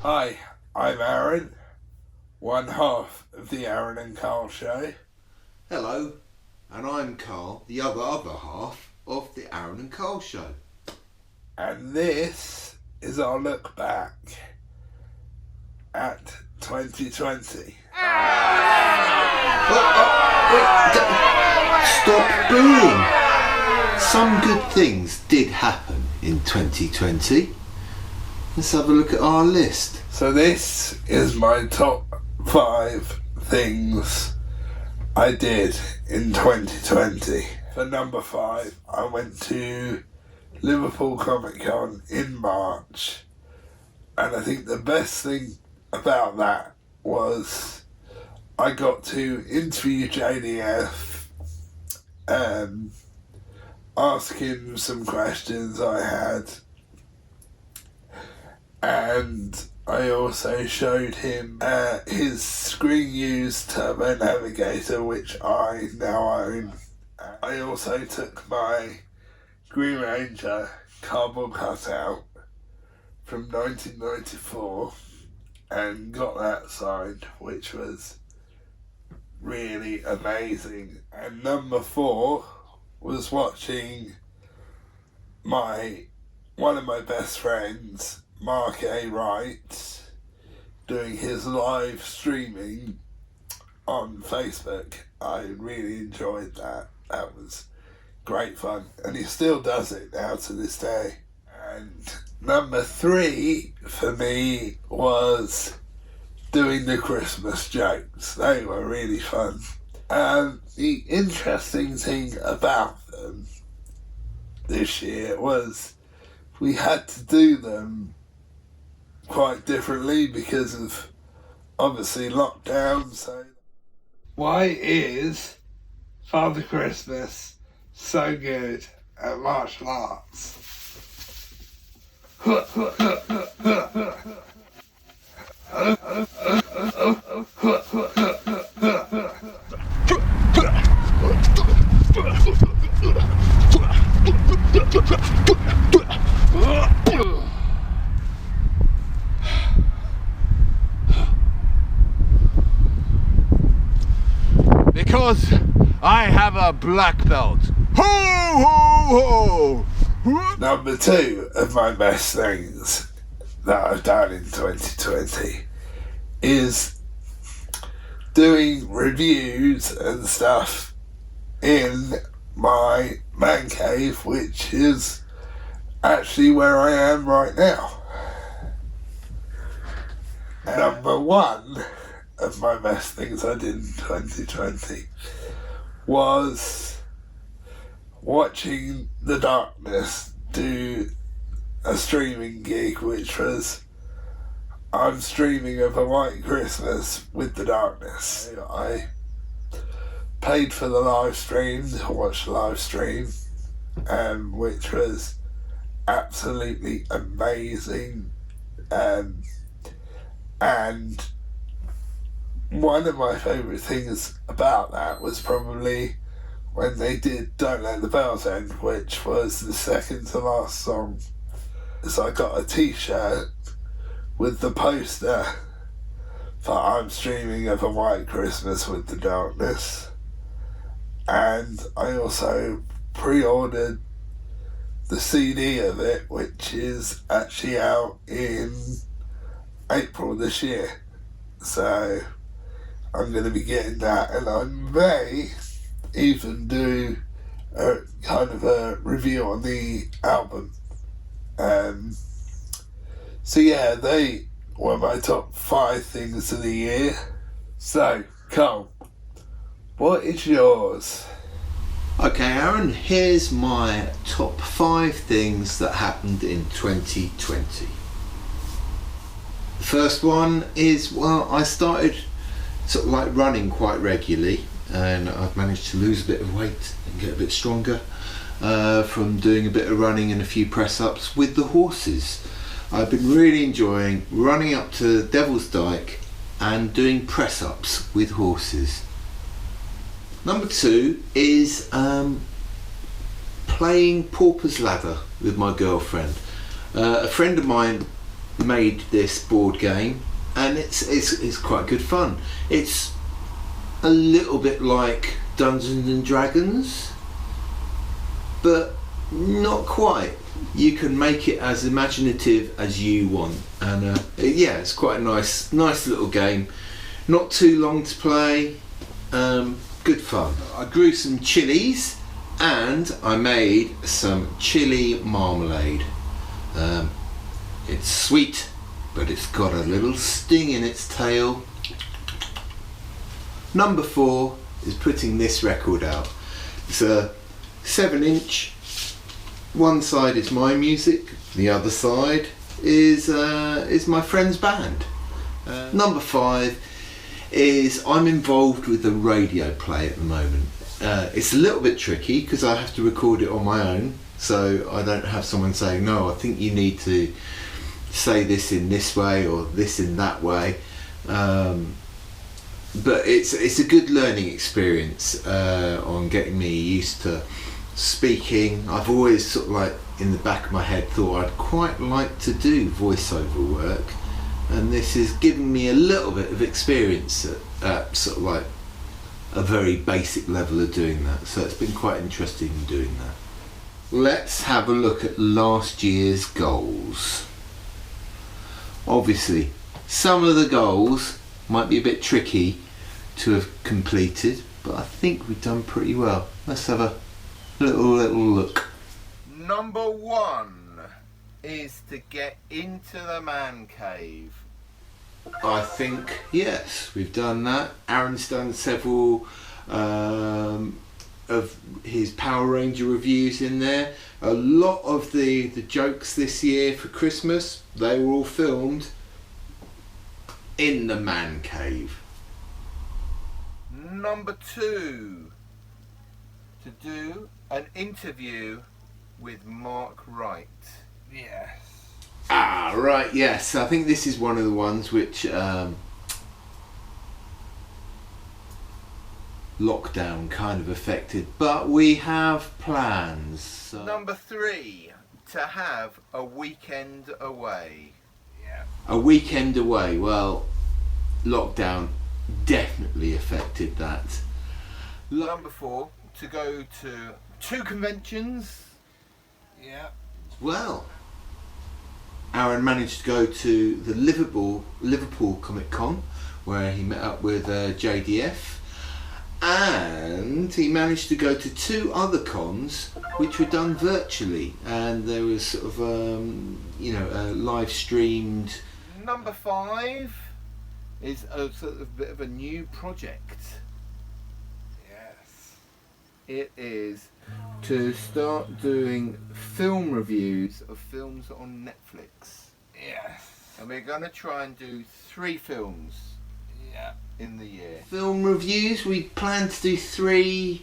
Hi, I'm Arran, one half of the Arran and Carl show. Hello, and I'm Carl, the other half of the Arran and Carl show. And this is our look back at 2020. Wait, stop booing! Some good things did happen in 2020. Let's have a look at our list. So this is my top 5 things I did in 2020. For number 5, I went to Liverpool Comic Con in March, and I think the best thing about that was I got to interview JDF, ask him some questions I had, and I also showed him his screen used Turbo Navigator, which I now own. I also took my Green Ranger cardboard cutout from 1994 and got that signed, which was really amazing. And number 4 was watching one of my best friends, Mark A Wright, doing his live streaming on Facebook. I really enjoyed that. That was great fun, and he still does it now to this day. And number 3 for me was doing the Christmas jokes. They were really fun. The interesting thing about them this year was we had to do them quite differently because of obviously lockdown. So why is Father Christmas so good at martial arts? Because I have a black belt. Ho, ho, ho! Number 2 of my best things that I've done in 2020 is doing reviews and stuff in my man cave, which is actually where I am right now. Number 1 of my best things I did in 2020 was watching The Darkness do a streaming gig, which was I'm streaming of a White Christmas with The Darkness. I paid for the live stream to watch the live stream, which was absolutely amazing. And one of my favourite things about that was probably when they did Don't Let the Bells End, which was the second to last song. So I got a t-shirt with the poster for I'm streaming of a White Christmas with the Darkness, and I also pre-ordered the CD of it, which is actually out in April this year. So I'm going to be getting that, and I may even do a kind of a review on the album. So yeah, they were my top 5 things of the year. So, Carl, what is yours? Okay, Aaron, here's my top 5 things that happened in 2020. The first one is, well, I started sort of like running quite regularly, and I've managed to lose a bit of weight and get a bit stronger from doing a bit of running and a few press-ups with the horses. I've been really enjoying running up to Devil's Dyke and doing press-ups with horses. Number 2 is playing Pauper's Ladder with my girlfriend. A friend of mine made this board game, and it's quite good fun. It's a little bit like Dungeons and Dragons, but not quite. You can make it as imaginative as you want, and yeah, it's quite a nice little game. Not too long to play. Good fun. I grew some chilies and I made some chili marmalade. It's sweet, but it's got a little sting in its tail. Number 4 is putting this record out. It's a 7-inch. One side is my music, the other side is my friend's band. Number 5 is I'm involved with the radio play at the moment. It's a little bit tricky because I have to record it on my own, so I don't have someone saying, no, I think you need to say this in this way or this in that way. But it's a good learning experience on getting me used to speaking. I've always sort of like in the back of my head thought I'd quite like to do voiceover work, and this is giving me a little bit of experience at sort of like a very basic level of doing that, so it's been quite interesting doing that. Let's have a look at last year's goals. Obviously some of the goals might be a bit tricky to have completed, but I think we've done pretty well. Let's have a little look. Number 1 is to get into the man cave. I think yes, we've done that. Arran's done several of his Power Ranger reviews in there. A lot of the jokes this year for Christmas, they were all filmed in the man cave. Number 2, to do an interview with Mark Wright. Yes. Ah, right, yes. I think this is one of the ones which lockdown kind of affected, but we have plans. So. Number 3, to have a weekend away. Yeah. A weekend away. Well, lockdown definitely affected that. Number 4, to go to 2 conventions. Yeah. Well, Arran managed to go to the Liverpool Comic Con, where he met up with JDF, and he managed to go to 2 other cons which were done virtually, and there was sort of live streamed. Number 5 is a sort of bit of a new project. Yes. It is to start doing film reviews of films on Netflix. Yes. And we're going to try and do 3 films in the year. Film reviews, we planned to do 3.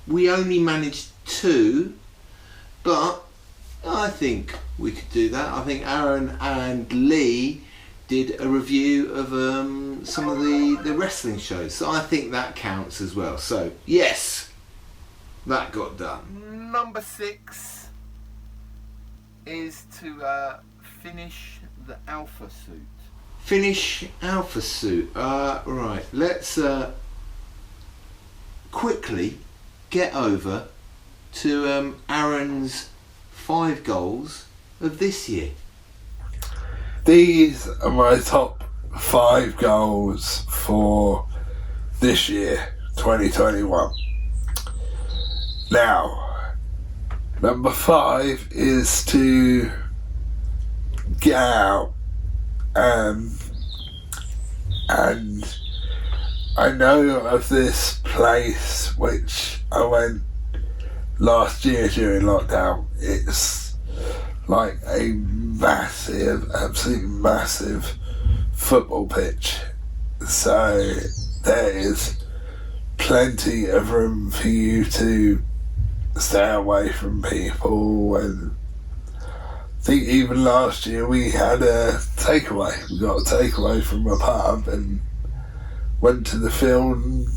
We only managed 2, but I think we could do that. I think Arran and Lee did a review of some of the wrestling shows, so I think that counts as well. So yes, that got done. Number 6 is to finish the Alpha suit. Finish Alpha suit. Right, let's quickly get over to Arran's 5 goals of this year. These are my top 5 goals for this year, 2021. Now, number 5 is to get out, and I know of this place which I went last year during lockdown. It's like a massive, absolutely massive football pitch, so there is plenty of room for you to stay away from people. And I think even last year we had a takeaway. We got a takeaway from a pub and went to the field and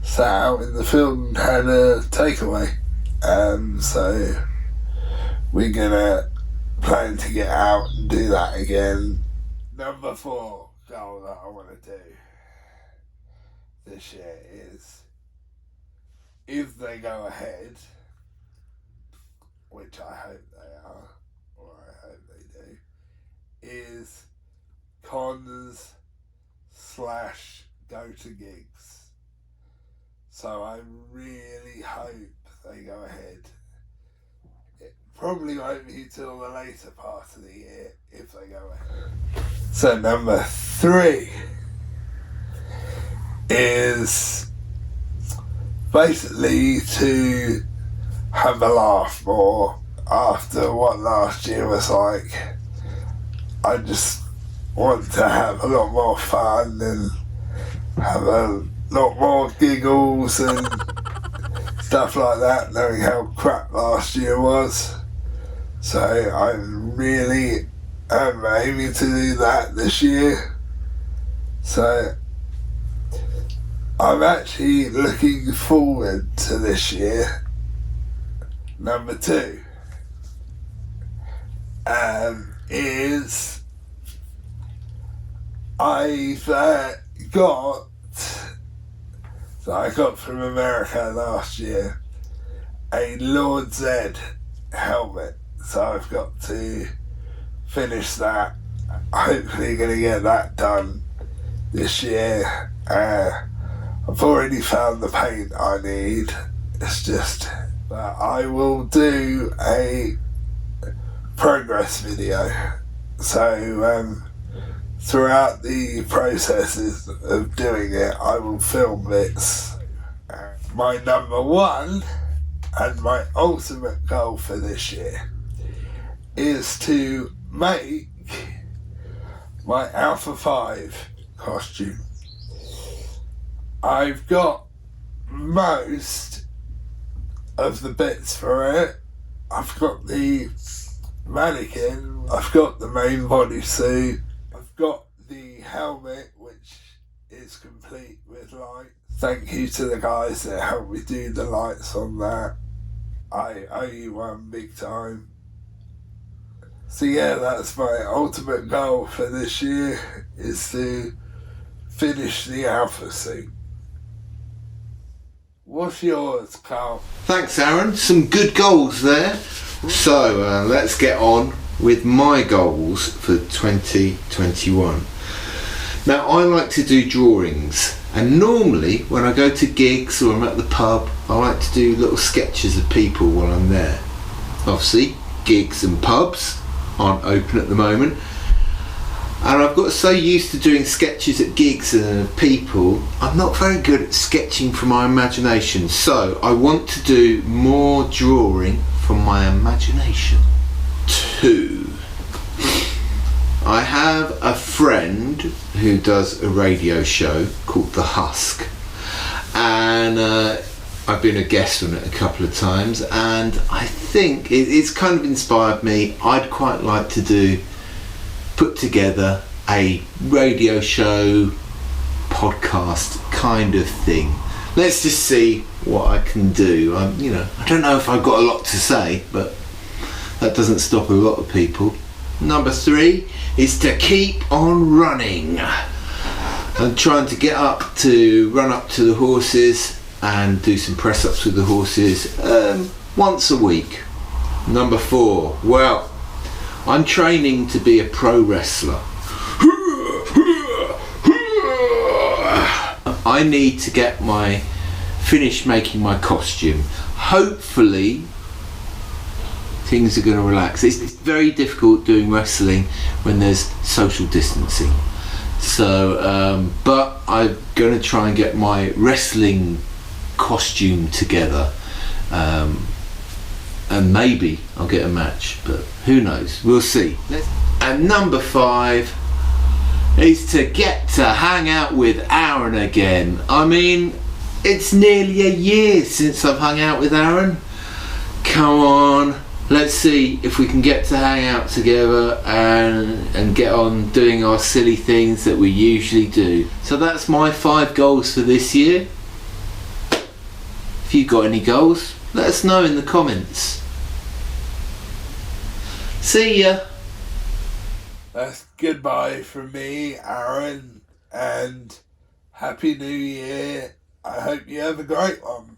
sat out in the field and had a takeaway. So we're gonna plan to get out and do that again. Number 4 goal that I want to do this year is, if they go ahead, which I hope they are, or I hope they do, is cons / go to gigs. So I really hope they go ahead. It probably won't be till the later part of the year if they go ahead. So number 3 is basically to have a laugh more after what last year was like. I just want to have a lot more fun and have a lot more giggles and stuff like that, knowing how crap last year was. So I really am aiming to do that this year. So I'm actually looking forward to this year. Number 2 is I got from America last year a Lord Z helmet, so I've got to finish that. Hopefully going to get that done this year. I've already found the paint I need. It's just that I will do a progress video. So throughout the processes of doing it, I will film bits. My number 1 and my ultimate goal for this year is to make my Alpha 5 costume. I've got most of the bits for it. I've got the mannequin, I've got the main bodysuit, I've got the helmet, which is complete with light. Thank you to the guys that helped me do the lights on that. I owe you one big time. So yeah, that's my ultimate goal for this year, is to finish the Alpha suit. What's yours, Carl? Thanks, Arran. Some good goals there. So let's get on with my goals for 2021. Now, I like to do drawings, and normally when I go to gigs or I'm at the pub, I like to do little sketches of people while I'm there. Obviously, gigs and pubs aren't open at the moment, and I've got so used to doing sketches at gigs and people, I'm not very good at sketching from my imagination. So I want to do more drawing from my imagination. 2. I have a friend who does a radio show called The Husk, and I've been a guest on it a couple of times, and I think it's kind of inspired me. I'd quite like to put together a radio show podcast kind of thing. Let's just see what I can do. I don't know if I've got a lot to say, but that doesn't stop a lot of people. Number 3 is to keep on running. I'm trying to run up to the horses and do some press ups with the horses once a week. Number 4, well, I'm training to be a pro wrestler. I need to finish making my costume. Hopefully things are going to relax. It's very difficult doing wrestling when there's social distancing. So, but I'm going to try and get my wrestling costume together. And maybe I'll get a match, but who knows? We'll see. And number 5 is to get to hang out with Arran again. I mean, it's nearly a year since I've hung out with Arran. Come on, let's see if we can get to hang out together and get on doing our silly things that we usually do. So that's my 5 goals for this year. If you've got any goals, let us know in the comments. See ya. That's goodbye from me, Aaron, and Happy New Year. I hope you have a great one.